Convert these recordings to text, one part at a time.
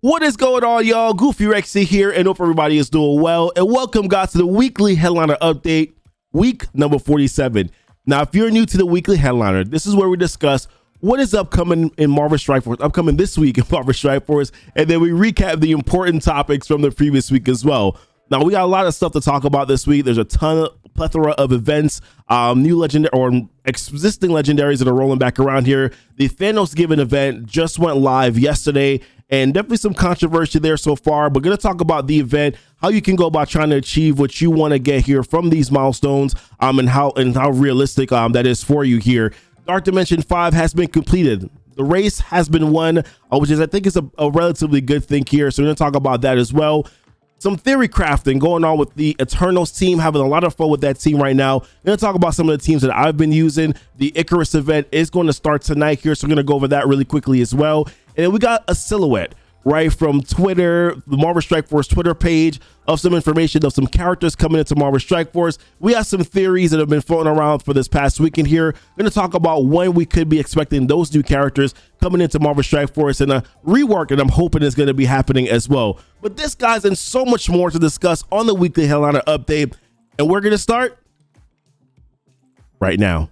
What is going on, y'all? GoofyRhexxi here, and hope everybody is doing well. And welcome, guys, to the weekly headliner update, week number 47. Now, if you're new to the weekly headliner, this is where we discuss what is upcoming in Marvel Strike Force, upcoming this week in Marvel Strike Force, and then we recap the important topics from the previous week as well. Now, we got a lot of stuff to talk about this week. There's a plethora of events, new legendary or existing legendaries that are rolling back around here. The Thanosgiving event just went live yesterday, and definitely some controversy there so far. But we're going to talk about the event, how you can go about trying to achieve what you want to get here from these milestones, and how realistic that is for you here. Dark Dimension 5 has been completed. The race has been won, which is, I think, is a relatively good thing here. So we're going to talk about that as well. Some theory crafting going on with the Eternals team, having a lot of fun with that team right now. We're going to talk about some of the teams that I've been using. The Ikaris event is going to start tonight here, so we're going to go over that really quickly as well. And then we got a silhouette, right, from Twitter, the Marvel Strike Force Twitter page, of some information of some characters coming into Marvel Strike Force. We have some theories that have been floating around for this past weekend here. We're going to talk about when we could be expecting those new characters coming into Marvel Strike Force, and a rework that I'm hoping is going to be happening as well. But this, guys, and so much more to discuss on the weekly headliner update, and we're going to start right now.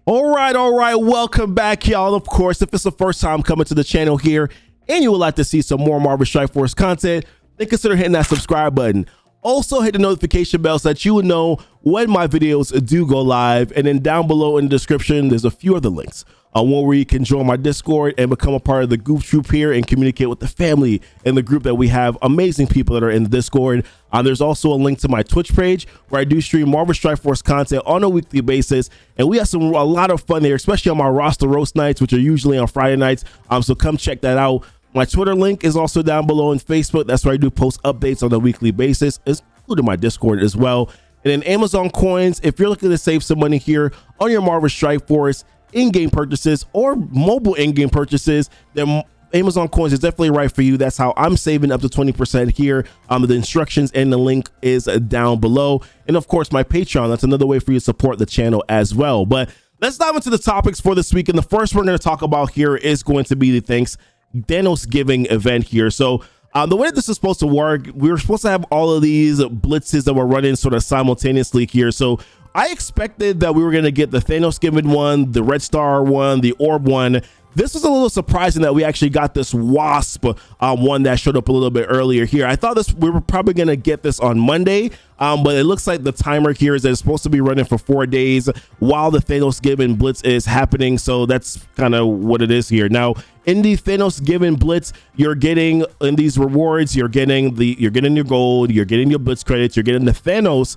All right, welcome back, y'all. Of course, if it's the first time coming to the channel here and you would like to see some more Marvel Strike Force content, then consider hitting that subscribe button. Also hit the notification bell so that you would know when my videos do go live. And then down below in the description, there's a few other links on where you can join my Discord and become a part of the Goof Troop here and communicate with the family and the group that we have. Amazing people that are in the Discord. There's also a link to my Twitch page where I do stream Marvel Strike Force content on a weekly basis, and we have a lot of fun there, especially on my roster roast nights, which are usually on Friday nights. So come check that out. My Twitter link is also down below in Facebook. That's where I do post updates on a weekly basis, including my Discord as well. And then Amazon coins, if you're looking to save some money here on your Marvel Strike Force in-game purchases or mobile in-game purchases, then Amazon coins is definitely right for you. That's how I'm saving up to 20% here. The instructions and the link is down below. And of course, my Patreon, that's another way for you to support the channel as well. But let's dive into the topics for this week. And the first we're going to talk about here is going to be the Thanosgiving event here. So the way this is supposed to work, we were supposed to have all of these blitzes that were running sort of simultaneously here. So I expected that we were going to get the Thanosgiving one, the Red Star one, the Orb one. This was a little surprising that we actually got this Wasp one that showed up a little bit earlier here. I thought we were probably going to get this on Monday, but it looks like the timer here is that it's supposed to be running for 4 days while the Thanosgiving Blitz is happening. So that's kind of what it is here. Now, in the Thanosgiving Blitz, you're getting in these rewards, you're getting your gold, you're getting your Blitz credits, you're getting the Thanos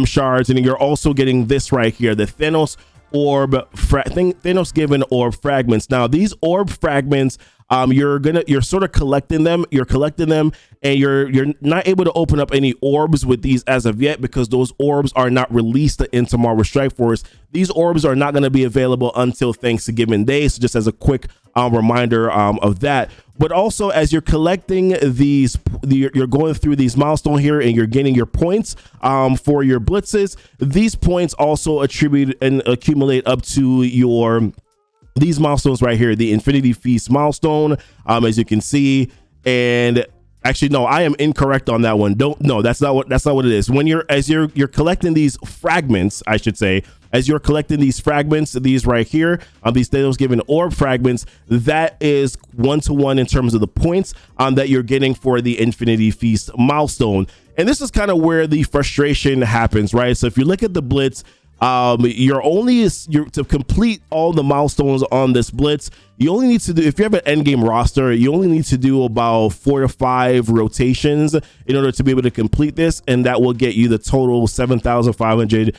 shards, and you're also getting this right here, the Thanos Orb Thanosgiving Orb fragments. Now, these Orb fragments, you're sort of collecting them. You're collecting them, and you're not able to open up any orbs with these as of yet because those orbs are not released into Marvel Strike Force. These orbs are not going to be available until Thanksgiving Day. So just as a quick reminder of that. But also, as you're collecting these, you're going through these milestones here, and you're getting your points for your blitzes. These points also attribute and accumulate up to these milestones right here, the Infinity Feast milestone, as you can see. And actually, no, I am incorrect on that one. That's not what it is. When you're collecting these fragments, I should say, as you're collecting these fragments, these right here, these Thanosgiving Orb fragments, that is 1-to-1 in terms of the points that you're getting for the Infinity Feast milestone. And this is kind of where the frustration happens, right? So if you look at the Blitz, to complete all the milestones on this Blitz, you only need to do, if you have an end game roster, you only need to do about 4 to 5 rotations in order to be able to complete this, and that will get you the total 7,500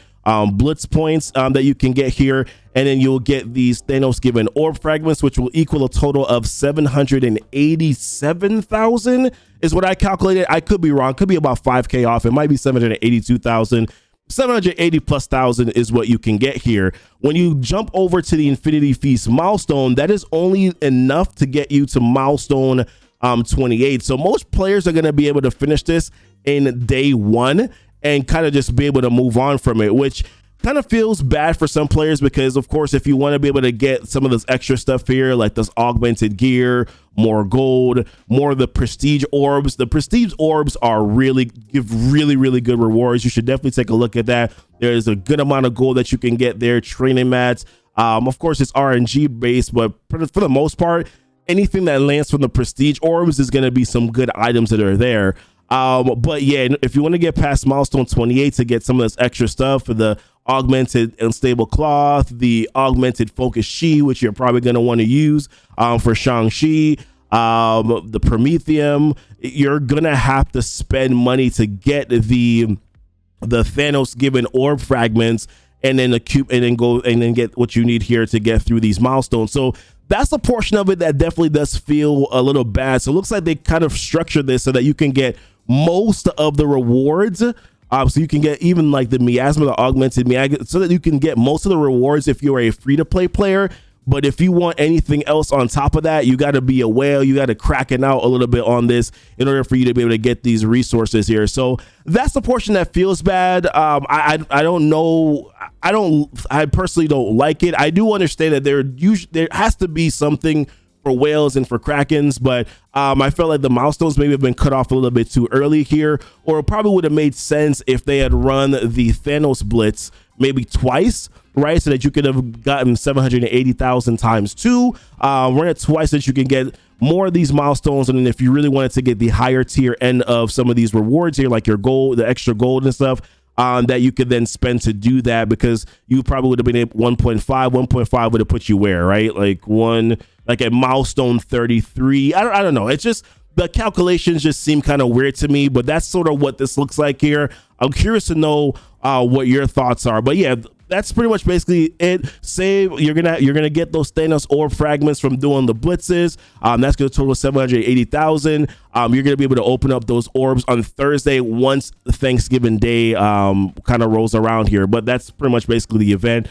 Blitz points that you can get here. And then you'll get these Thanosgiving Orb fragments, which will equal a total of 787,000 is what I calculated. I could be wrong, could be about 5k off. It might be 782,000. 780,000+ is what you can get here. When you jump over to the Infinity Feast milestone, that is only enough to get you to milestone 28. So most players are going to be able to finish this in day 1 and kind of just be able to move on from it, which kind of feels bad for some players because, of course, if you want to be able to get some of this extra stuff here, like this augmented gear, more gold, more of the prestige orbs. The prestige orbs are give really good rewards. You should definitely take a look at that. There's a good amount of gold that you can get there. Training mats. Of course, it's RNG based, but for the most part, anything that lands from the prestige orbs is going to be some good items that are there. But yeah, if you want to get past milestone 28 to get some of this extra stuff for the augmented unstable cloth, the augmented focus chi, which you're probably going to want to use for Shang-Chi, the Prometheum, you're going to have to spend money to get the Thanosgiving orb fragments and then get what you need here to get through these milestones. So that's a portion of it that definitely does feel a little bad. So it looks like they kind of structured this so that you can get most of the rewards. So you can get even like the miasma, the augmented miasma, so that you can get most of the rewards if you're a free-to-play player. But if you want anything else on top of that, you got to be a whale. You got to crack it out a little bit on this in order for you to be able to get these resources here. So that's the portion that feels bad. I don't know. I personally don't like it. I do understand that there has to be something for whales and for krakens, but I felt like the milestones maybe have been cut off a little bit too early here, or it probably would have made sense if they had run the Thanos Blitz maybe twice, right? So that you could have gotten 780,000 times 2, run it twice so that you can get more of these milestones. And then if you really wanted to get the higher tier end of some of these rewards here, like your gold, the extra gold and stuff, that you could then spend to do that, because you probably would have been able 1.5 would have put you where, right? Like a milestone 33. I don't know. It's just the calculations just seem kind of weird to me, but that's sort of what this looks like here. I'm curious to know what your thoughts are, but yeah, that's pretty much basically it. Save, you're gonna get those Thanos orb fragments from doing the blitzes. That's gonna total 780,000. You're gonna be able to open up those orbs on Thursday once Thanksgiving Day kind of rolls around here. But that's pretty much basically the event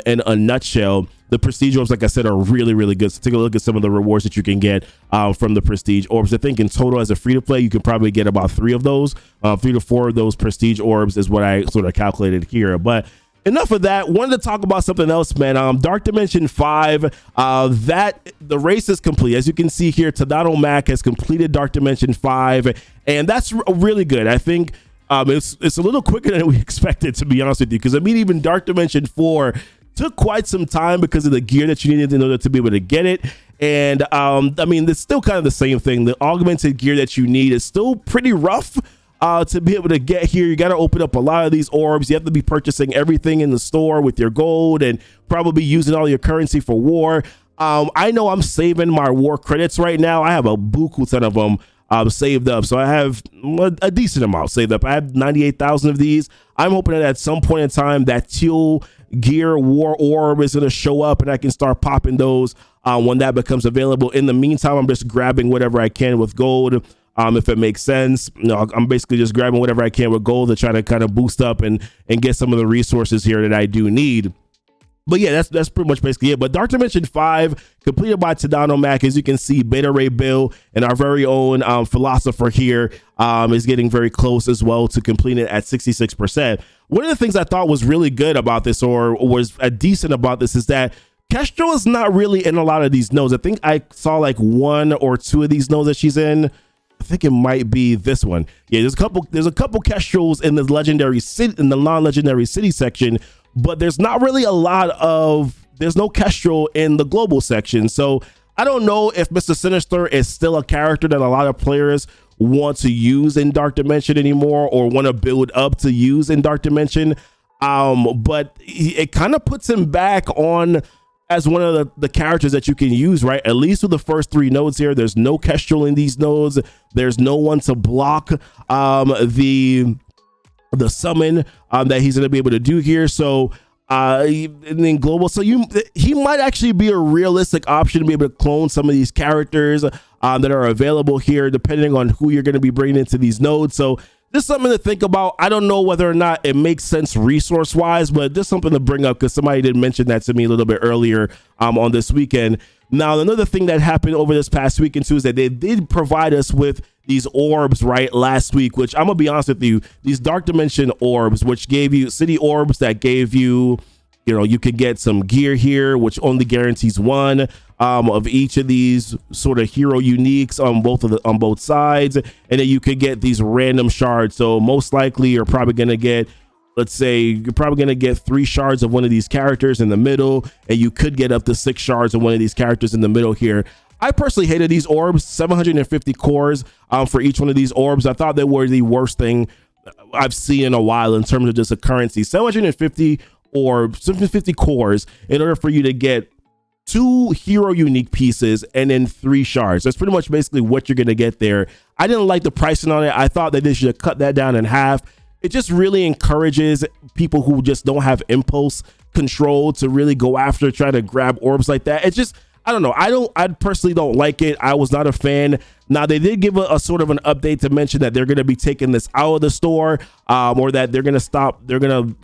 in a nutshell. The prestige orbs, like I said, are really good. So take a look at some of the rewards that you can get from the prestige orbs. I think in total as a free-to-play, you can probably get about 3 of those. 3 to 4 of those prestige orbs is what I sort of calculated here. But enough of that. Wanted to talk about something else, man. Dark Dimension 5, that the race is complete. As you can see here, Tadano Mac has completed Dark Dimension 5, and that's really good. I think it's a little quicker than we expected, to be honest with you, because I mean, even Dark Dimension 4 took quite some time because of the gear that you needed in order to be able to get it. And I mean, it's still kind of the same thing. The augmented gear that you need is still pretty rough to be able to get here. You got to open up a lot of these orbs. You have to be purchasing everything in the store with your gold and probably using all your currency for war. I know I'm saving my war credits right now. I have a buku ton of them saved up, so I have a decent amount saved up. I have 98,000 of these. I'm hoping that at some point in time that teal gear war orb is going to show up and I can start popping those when that becomes available. In the meantime, I'm just grabbing whatever I can with gold, if it makes sense. I'm basically just grabbing whatever I can with gold to try to kind of boost up and get some of the resources here that I do need. But yeah, that's pretty much basically it. But Dark Dimension 5 completed by Tadano Mac. As you can see, Beta Ray Bill and our very own philosopher here is getting very close as well to completing it at 66%. One of the things I thought was really good about this, or was decent about this, is that Kestrel is not really in a lot of these nodes. I think I saw like 1 or 2 of these nodes that she's in. I think it might be this one. Yeah, there's a couple Kestrels in the legendary city, in the non-legendary city section, but there's not really there's no Kestrel in the global section. So I don't know if Mr. Sinister is still a character that a lot of players want to use in Dark Dimension anymore, or want to build up to use in Dark Dimension. But it kind of puts him back on as one of the characters that you can use, right? At least with the first 3 nodes here, there's no Kestrel in these nodes. There's no one to block the summon that he's going to be able to do here. So and then global, so he might actually be a realistic option to be able to clone some of these characters that are available here, depending on who you're going to be bringing into these nodes. So just something to think about. I don't know whether or not it makes sense resource wise, but just something to bring up because somebody did mention that to me a little bit earlier on this weekend. Now, another thing that happened over this past weekend too is that they did provide us with these orbs right last week, which I'm gonna be honest with you, these Dark Dimension orbs, which gave you city orbs that gave you, you know, you could get some gear here, which only guarantees one of each of these sort of hero uniques on both sides, and then you could get these random shards. So most likely you're probably gonna get, let's say you're probably going to get 3 shards of one of these characters in the middle, and you could get up to 6 shards of one of these characters in the middle here. I personally hated these orbs, 750 cores for each one of these orbs. I thought they were the worst thing I've seen in a while in terms of just a currency. 750 orbs, 750 cores in order for you to get 2 hero unique pieces and then 3 shards. That's pretty much basically what you're going to get there. I didn't like the pricing on it. I thought that they should have cut that down in half. It just really encourages people who just don't have impulse control to really go after, try to grab orbs like that. It's just, I don't know. I personally don't like it. I was not a fan. Now, they did give a sort of an update to mention that they're going to be taking this out of the store, or that they're going to stop. They're going to,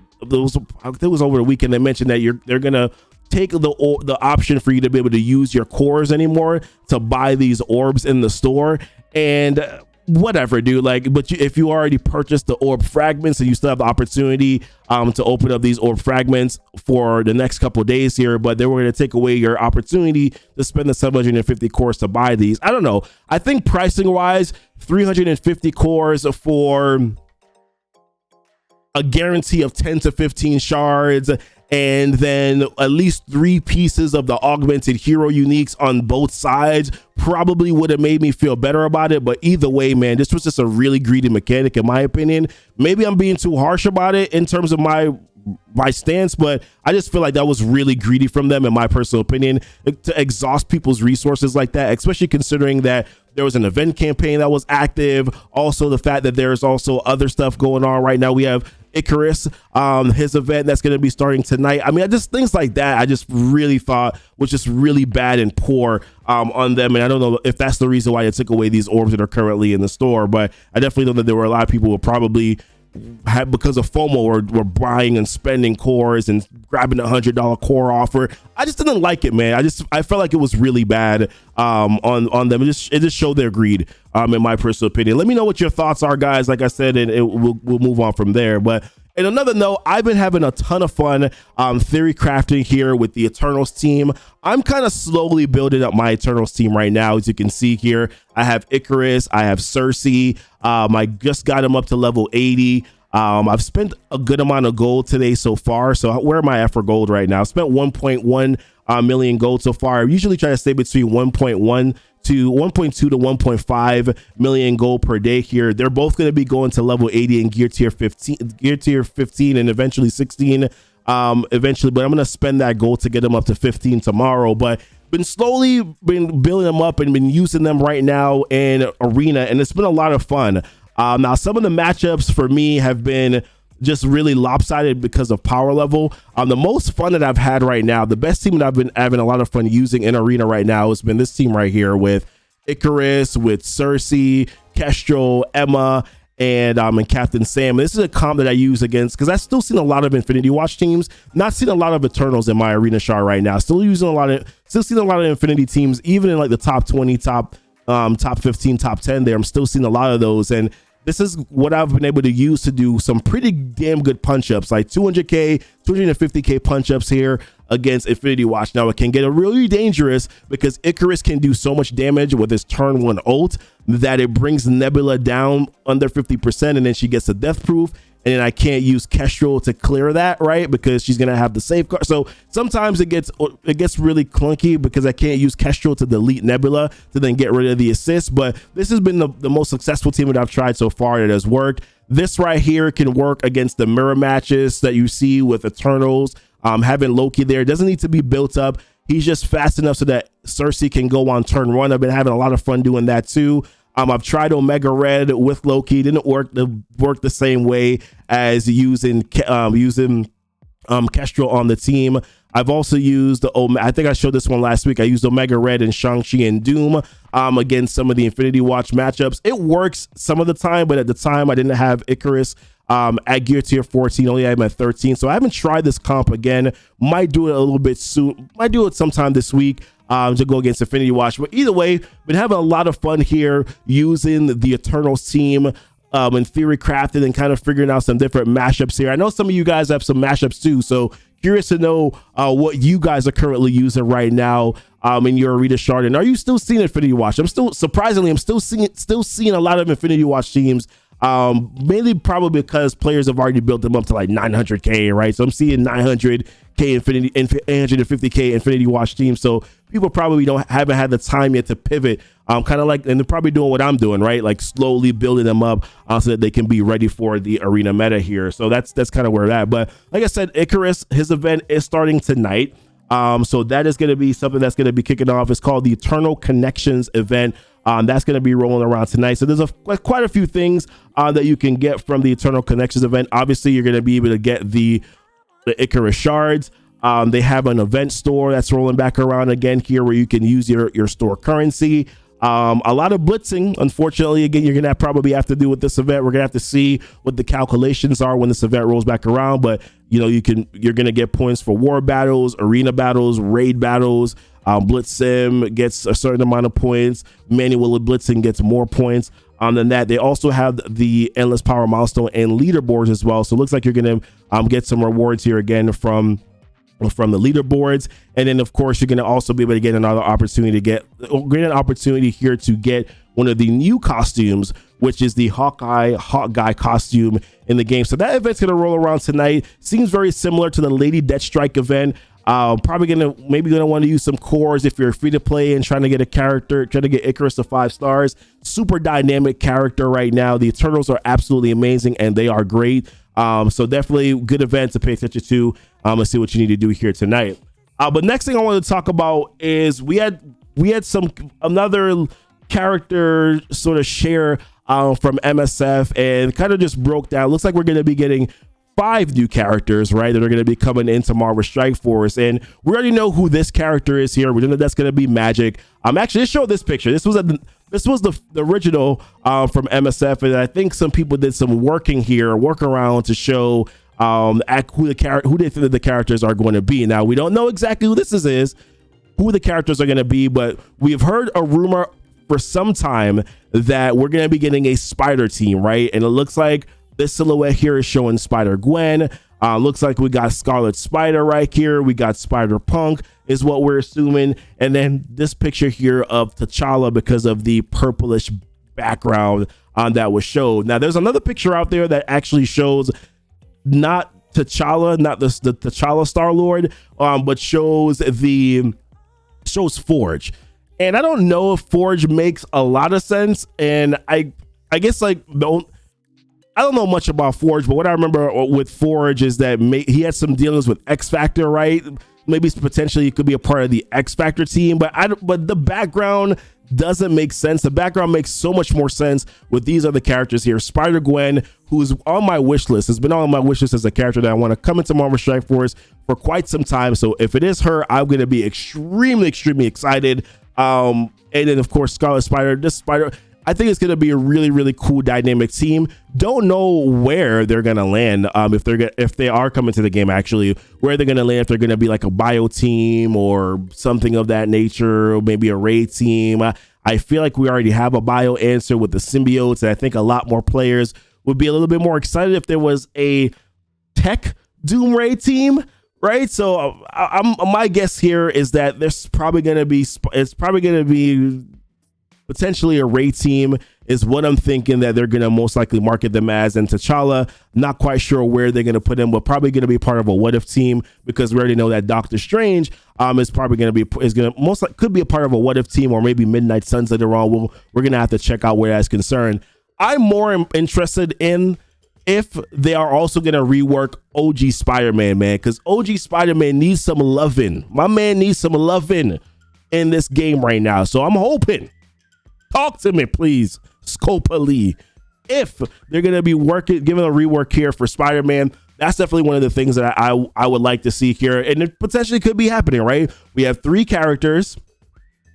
I think it was over the weekend, they mentioned that they're going to take the option for you to be able to use your cores anymore to buy these orbs in the store. And whatever, dude, like, but if you already purchased the orb fragments, and you still have the opportunity to open up these orb fragments for the next couple of days here, but they were going to take away your opportunity to spend the 750 cores to buy these. I don't know. I think pricing wise, 350 cores for a guarantee of 10 to 15 shards, and then at least 3 pieces of the augmented hero uniques on both sides probably would have made me feel better about it. But either way, man, this was just a really greedy mechanic in my opinion. Maybe I'm being too harsh about it in terms of my stance, but I just feel like that was really greedy from them, in my personal opinion, to exhaust people's resources like that, especially considering that there was an event campaign that was active. Also, the fact that there's also other stuff going on right now. We have Ikaris, his event that's going to be starting tonight. I mean, just things like that I just really thought was just really bad and poor on them. And I don't know if that's the reason why they took away these orbs that are currently in the store, but I definitely know that there were a lot of people who probably had, because of FOMO, were buying and spending cores and grabbing $100 core offer. I just didn't like it, man. I felt like it was really bad on them. It just showed their greed, in my personal opinion. Let me know what your thoughts are, guys. Like I said, and we'll move on from there. But in another note, I've been having a ton of fun theory crafting here with the Eternals team. I'm kind of slowly building up my Eternals team right now. As you can see here, I have Ikaris, I have Cersei. I just got him up to level 80. I've spent a good amount of gold today so far. So where am I at for gold right now? I've spent 1.1 million gold so far. I usually try to stay between 1.1 to 1.2 to 1.5 million gold per day here. They're both going to be going to level 80 and gear tier 15 and eventually 16 eventually, but I'm going to spend that gold to get them up to 15 tomorrow. But been slowly building them up and been using them right now in arena, and it's been a lot of fun. Now, some of the matchups for me have been just really lopsided because of power level. The most fun that I've had right now, the best team that I've been having a lot of fun using in arena right now has been this team right here with Ikaris, with Cersei, Kestrel, Emma, and Captain Sam. This is a comp that I use against, because I've still seen a lot of Infinity Watch teams, not seen a lot of Eternals in my arena chart right now. Still seeing a lot of Infinity teams, even in like the top 20, top 15, top 10 there. I'm still seeing a lot of those, and this is what I've been able to use to do some pretty damn good punch-ups, like 200k, 250k punch-ups here against Infinity Watch. Now, it can get really dangerous because Ikaris can do so much damage with his turn 1 ult that it brings Nebula down under 50%, and then she gets a death proof, and then I can't use Kestrel to clear that, right? Because she's gonna have the safeguard. So sometimes it gets really clunky because I can't use Kestrel to delete Nebula to then get rid of the assist. But this has been the most successful team that I've tried so far that has worked. This right here can work against the mirror matches that you see with Eternals. Having Loki there doesn't need to be built up. He's just fast enough so that Cersei can go on turn 1. I've been having a lot of fun doing that too. I've tried Omega Red with Loki. Didn't work the same way as using Kestrel on the team. I've also used I think I showed this one last week. I used Omega Red and Shang-Chi and Doom against some of the Infinity Watch matchups. It works some of the time, but at the time I didn't have Ikaris at gear tier 14, only had him at 13. So I haven't tried this comp again. Might do it a little bit soon. Might do it sometime this week to go against Infinity Watch. But either way, been having a lot of fun here using the Eternals team in theory crafted and kind of figuring out some different mashups here. I know some of you guys have some mashups too, so curious to know what you guys are currently using right now in your Arena Shard. And are you still seeing Infinity Watch? I'm still seeing a lot of Infinity Watch teams. Mainly probably because players have already built them up to like 900k, right? So I'm seeing 900k Infinity and 850k Infinity Watch teams. So people probably haven't had the time yet to pivot, kind of like, and they're probably doing what I'm doing, right? Like slowly building them up so that they can be ready for the arena meta here. So that's kind of where we're at. But like I said, Ikaris, his event is starting tonight. So that is going to be something that's going to be kicking off. It's called the Eternal Connections event. That's going to be rolling around tonight. So there's quite a few things that you can get from the Eternal Connections event. Obviously, you're going to be able to get the Ikaris shards. They have an event store that's rolling back around again here where you can use your store currency. A lot of blitzing, unfortunately. Again, you're gonna probably have to do with this event. We're gonna have to see what the calculations are when this event rolls back around. But you know, you're gonna get points for war battles, arena battles, raid battles. Blitz Sim gets a certain amount of points. Manual blitzing gets more points. Than that, they also have the endless power milestone and leaderboards as well. So it looks like you're gonna get some rewards here again from the leaderboards. And then of course you're going to also be able to get another opportunity here to get one of the new costumes, which is the Hawk Guy costume in the game. So that event's going to roll around tonight. Seems very similar to the Lady Deathstrike event. Probably gonna want to use some cores if you're free to play and trying to get Ikaris to 5 stars. Super dynamic character right now. The Eternals are absolutely amazing and they are great. So definitely good event to pay attention to. Let's see what you need to do here tonight. But next thing I want to talk about is we had another character sort of share from MSF and kind of just broke down. Looks like we're going to be getting 5 new characters, right, that are going to be coming into Marvel Strike Force, and we already know who this character is here. We know that that's going to be Magik. Actually, let's show this picture. This was the original from MSF, and I think some people did some workaround to show who they think that the characters are going to be. Now we don't know exactly who who the characters are going to be, but we've heard a rumor for some time that we're going to be getting a Spider team, right? And it looks like this silhouette here is showing Spider-Gwen. Looks like we got Scarlet Spider right here. We got Spider-Punk is what we're assuming. And then this picture here of T'Challa because of the purplish background that was showed. Now there's another picture out there that actually shows not T'Challa, not the T'Challa Star-Lord, but shows Forge. And I don't know if Forge makes a lot of sense. And I guess I don't know much about Forge, but what I remember with Forge is that he had some dealings with X Factor, right? Maybe potentially he could be a part of the X Factor team, but the background doesn't make sense. The background makes so much more sense with these other characters here. Spider-Gwen, who's on my wish list, has been on my wish list as a character that I want to come into Marvel Strike Force for quite some time. So if it is her, I'm going to be extremely, extremely excited. And then of course, Scarlet Spider, I think it's going to be a really, really cool dynamic team. Don't know where they're going to land. If they are coming to the game, actually, where they're going to land, if they're going to be like a bio team or something of that nature, or maybe a raid team. I feel like we already have a bio answer with the symbiotes. And I think a lot more players would be a little bit more excited if there was a tech Doom raid team. Right. So my guess here is that it's probably going to be potentially a raid team is what I'm thinking that they're going to most likely market them as. And T'Challa, not quite sure where they're going to put him, but probably going to be part of a what if team, because we already know that Doctor Strange is probably going to be could be a part of a what if team, or maybe Midnight Suns later on. We're going to have to check out where that's concerned. I'm more interested in if they are also going to rework OG Spider-Man, man, because OG Spider-Man needs some loving. My man needs some loving in this game right now. So I'm hoping. Talk to me, please, Scopa Lee. If they're going to be giving a rework here for Spider-Man, that's definitely one of the things that I would like to see here, and it potentially could be happening, right? We have 3 characters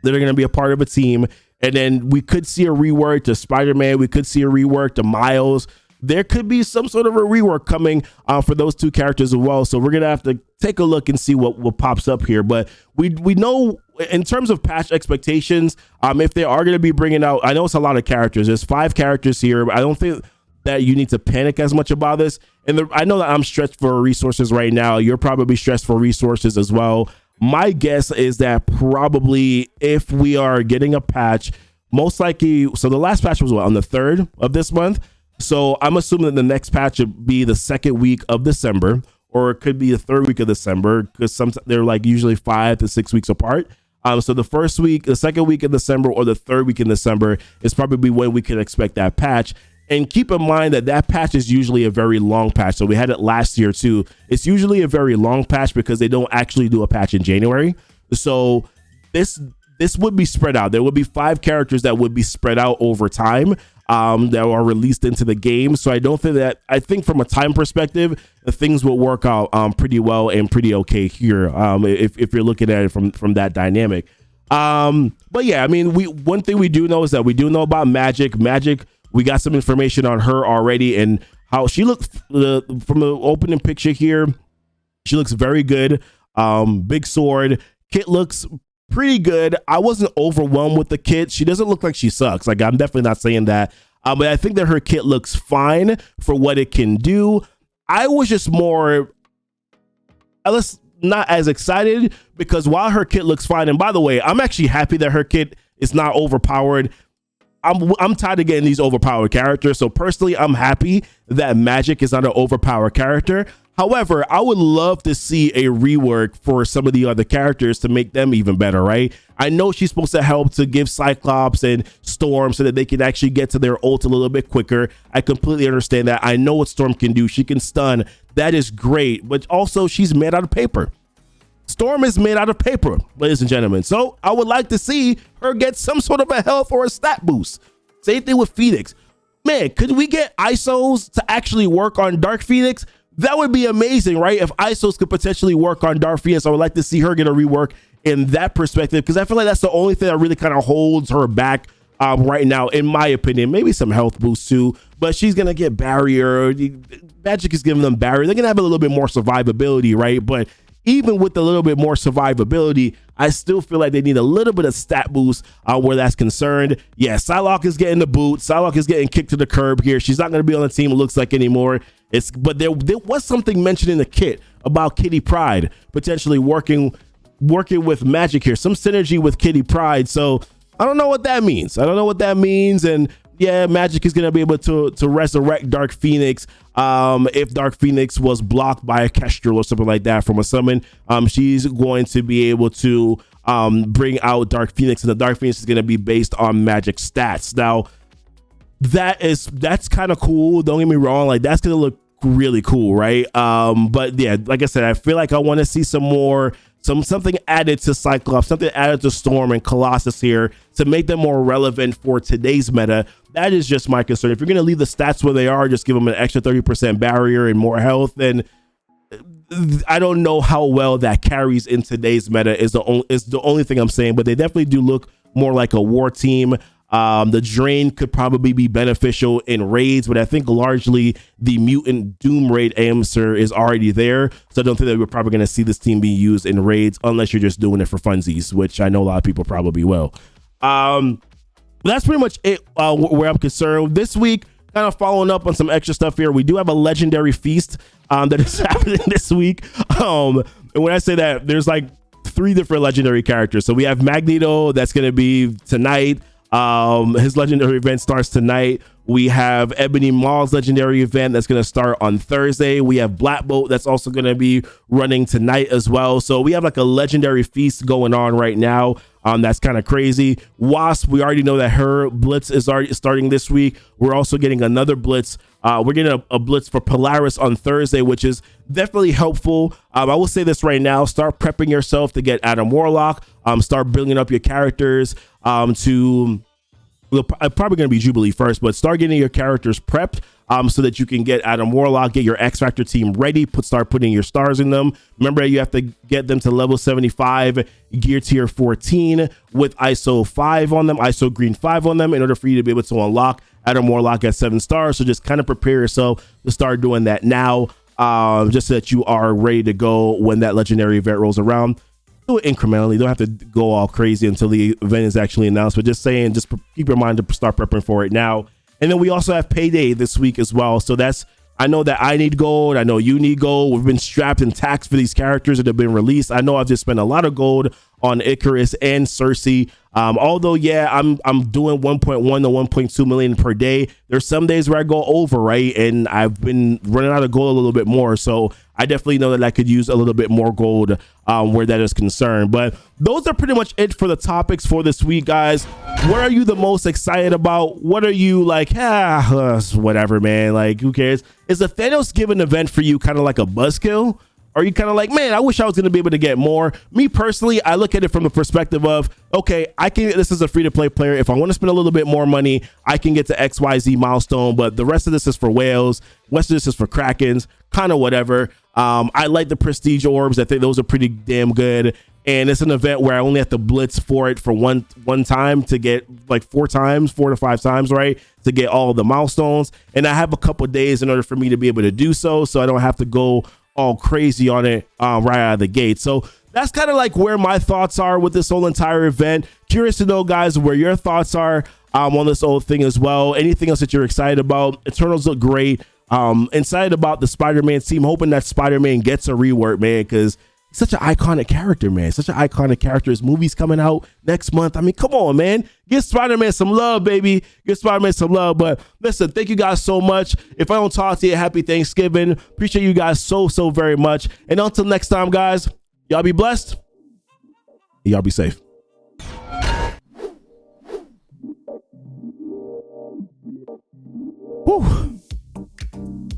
that are going to be a part of a team, and then we could see a rework to Spider-Man. We could see a rework to Miles. There could be some sort of a rework coming for those 2 characters as well. So we're going to have to take a look and see what pops up here. But we know in terms of patch expectations, if they are going to be bringing out, I know it's a lot of characters. There's 5 characters here, but I don't think that you need to panic as much about this. And I know that I'm stretched for resources right now. You're probably stressed for resources as well. My guess is that probably if we are getting a patch, most likely, so the last patch was what, on the 3rd of this month? So I'm assuming that the next patch would be the 2nd week of December, or it could be the 3rd week of December, because sometimes they're like usually 5 to 6 weeks apart. So the 1st week, the 2nd week in December, or the 3rd week in December is probably when we can expect that patch. And keep in mind that patch is usually a very long patch. So we had it last year too. It's usually a very long patch because they don't actually do a patch in January. So this would be spread out. There would be 5 characters that would be spread out over time that are released into the game. So I think from a time perspective, things will work out pretty well and pretty okay here if you're looking at it from that dynamic. But yeah, I mean, one thing we do know is that we do know about Magik. We got some information on her already and how she looks from the opening picture here. She looks very good. Big sword. Kit looks pretty good. I wasn't overwhelmed with the kit. She doesn't look like she sucks. Like, I'm definitely not saying that. But I think that her kit looks fine for what it can do. I was just not as excited because while her kit looks fine, and by the way, I'm actually happy that her kit is not overpowered. I'm tired of getting these overpowered characters. So personally, I'm happy that Magik is not an overpowered character. However, I would love to see a rework for some of the other characters to make them even better, right? I know she's supposed to help to give Cyclops and Storm so that they can actually get to their ult a little bit quicker. I completely understand that. I know what Storm can do. She can stun. That is great. But also, she's made out of paper. Storm is made out of paper, ladies and gentlemen. So I would like to see her get some sort of a health or a stat boost. Same thing with Phoenix. Man, could we get ISOs to actually work on Dark Phoenix? That would be amazing, right? If ISOs could potentially work on Dark Phoenix, I would like to see her get a rework in that perspective, because I feel like that's the only thing that really kind of holds her back right now, in my opinion. Maybe some health boost too, but she's going to get barrier. Magik is giving them barrier. They're going to have a little bit more survivability, right? But even with a little bit more survivability, I still feel like they need a little bit of stat boost where that's concerned. Yeah, Psylocke is getting the boot. Psylocke is getting kicked to the curb here. She's not going to be on the team, it looks like, anymore. But there was something mentioned in the kit about Kitty Pryde potentially working with Magik here. Some synergy with Kitty Pryde. So I don't know what that means. And yeah, Magik is going to be able to resurrect Dark Phoenix. If Dark Phoenix was blocked by a Kestrel or something like that from a summon, she's going to be able to bring out Dark Phoenix, and the Dark Phoenix is going to be based on Magik stats. Now, that's kind of cool. Don't get me wrong. Like, that's going to look really cool, right? But yeah, like I said, I feel like I want to see something added to Cyclops, something added to Storm and Colossus here to make them more relevant for today's meta. That is just my concern. If you're going to leave the stats where they are, just give them an extra 30% barrier and more health, then I don't know how well that carries in today's meta is the only thing I'm saying. But they definitely do look more like a war team. The drain could probably be beneficial in raids, but I think largely the mutant doom raid answer is already there. So I don't think that we're probably going to see this team be used in raids unless you're just doing it for funsies, which I know a lot of people probably will. That's pretty much it where I'm concerned. This week, kind of following up on some extra stuff here, we do have a legendary feast that is happening this week. And when I say that, there's like 3 different legendary characters. So we have Magneto, that's going to be tonight. His legendary event starts tonight. We have Ebony Maw's legendary event that's going to start on Thursday. We have Black Bolt that's also going to be running tonight as well. So we have like a legendary feast going on right now. That's kind of crazy. Wasp, we already know that her blitz is already starting this week. We're also getting another blitz. We're getting a blitz for Polaris on Thursday, which is definitely helpful. I will say this right now: start prepping yourself to get Adam Warlock. Start building up your characters to probably going to be Jubilee first, but start getting your characters prepped so that you can get Adam Warlock, get your X Factor team ready, start putting your stars in them. Remember, you have to get them to level 75, gear tier 14 with ISO 5 on them, ISO green 5 on them in order for you to be able to unlock Adam Warlock at 7 stars. So just kind of prepare yourself to start doing that now, just so that you are ready to go when that legendary event rolls around. Do it incrementally. You don't have to go all crazy until the event is actually announced, but just saying, just keep your mind to start prepping for it now. And then we also have payday this week as well. So I know that I need gold. I know you need gold. We've been strapped and taxed for these characters that have been released. I know I've just spent a lot of gold on Ikaris and Cersei. Although, yeah, I'm doing 1.1 to 1.2 million per day. There's some days where I go over, right? And I've been running out of gold a little bit more. So I definitely know that I could use a little bit more gold where that is concerned. But those are pretty much it for the topics for this week, guys. What are you the most excited about? What are you like, whatever, man? Like, who cares? Is the Thanosgiving event for you kind of like a buzzkill? Or are you kind of like, man, I wish I was going to be able to get more? Me personally, I look at it from the perspective of, okay, this is a free-to-play player. If I want to spend a little bit more money, I can get to XYZ milestone, but the rest of this is for whales. The rest of this is for Krakens, kind of whatever. I like the prestige orbs. I think those are pretty damn good. And it's an event where I only have to blitz for it for one time to get like 4 to 5 times, right? To get all the milestones. And I have a couple days in order for me to be able to do so I don't have to go all crazy on it right out of the gate. So that's kind of like where my thoughts are with this whole entire event. Curious to know, guys, where your thoughts are on this whole thing as well. Anything else that you're excited about? Eternals look great. Excited about the Spider-Man team, hoping that Spider-Man gets a rework, man, because he's such an iconic character, man. Such an iconic character. His movie's coming out next month. I mean, come on, man. Give Spider-Man some love, baby. Give Spider-Man some love. But listen, thank you guys so much. If I don't talk to you, happy Thanksgiving. Appreciate you guys so very much. And until next time, guys, y'all be blessed. Y'all be safe. Whew.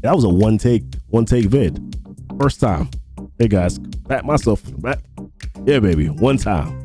That was a one take vid. First time. Hey guys, pat myself on the back. Yeah, baby, one time.